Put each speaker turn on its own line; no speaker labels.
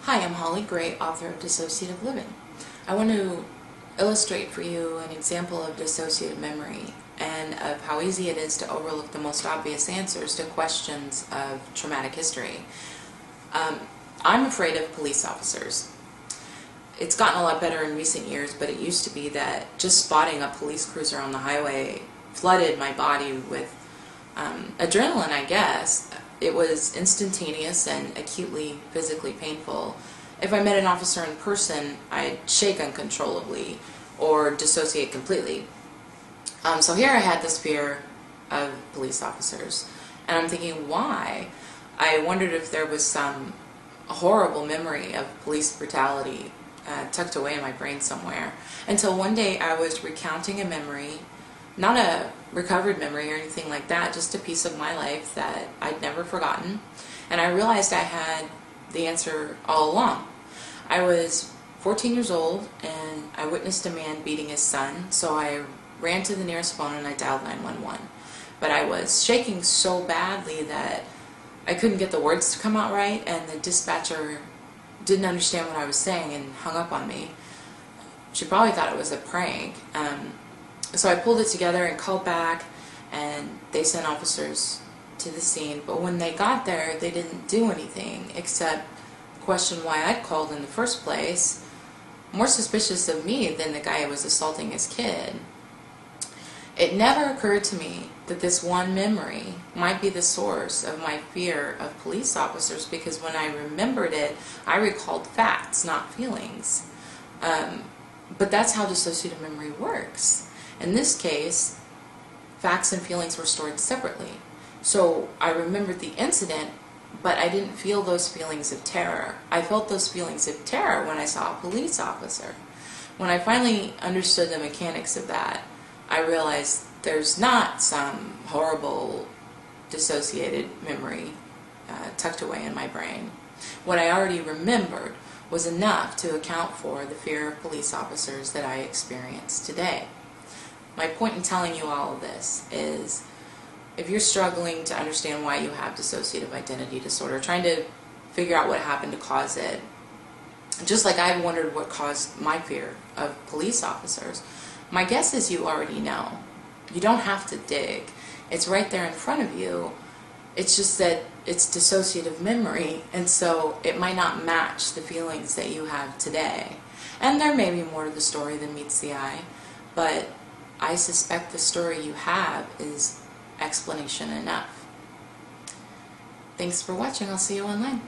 Hi, I'm Holly Gray, author of Dissociative Living. I want to illustrate for you an example of dissociative memory and of how easy it is to overlook the most obvious answers to questions of traumatic history. I'm afraid of police officers. It's gotten a lot better in recent years, but it used to be that just spotting a police cruiser on the highway flooded my body with adrenaline, I guess. It was instantaneous and acutely physically painful. If I met an officer in person, I'd shake uncontrollably or dissociate completely. So here I had this fear of police officers, and I'm thinking, why? I wondered if there was some horrible memory of police brutality tucked away in my brain somewhere, until one day I was recounting a memory, not a recovered memory or anything like that, just a piece of my life that I'd never forgotten, and I realized I had the answer all along. I was 14 years old and I witnessed a man beating his son, so I ran to the nearest phone and I dialed 911. But I was shaking so badly that I couldn't get the words to come out right, and the dispatcher didn't understand what I was saying and hung up on me. She probably thought it was a prank. So I pulled it together and called back, and they sent officers to the scene. But when they got there, they didn't do anything except question why I'd called in the first place, more suspicious of me than the guy who was assaulting his kid. It never occurred to me that this one memory might be the source of my fear of police officers, because when I remembered it, I recalled facts, not feelings. But that's how dissociative memory works. In this case, facts and feelings were stored separately. So I remembered the incident, but I didn't feel those feelings of terror. I felt those feelings of terror when I saw a police officer. When I finally understood the mechanics of that, I realized there's not some horrible dissociated memory tucked away in my brain. What I already remembered was enough to account for the fear of police officers that I experience today. My point in telling you all of this is, if you're struggling to understand why you have dissociative identity disorder, trying to figure out what happened to cause it, just like I wondered what caused my fear of police officers, my guess is you already know. You don't have to dig. It's right there in front of you. It's just that it's dissociative memory, and so it might not match the feelings that you have today. And there may be more to the story than meets the eye, but I suspect the story you have is explanation enough. Thanks for watching. I'll see you online.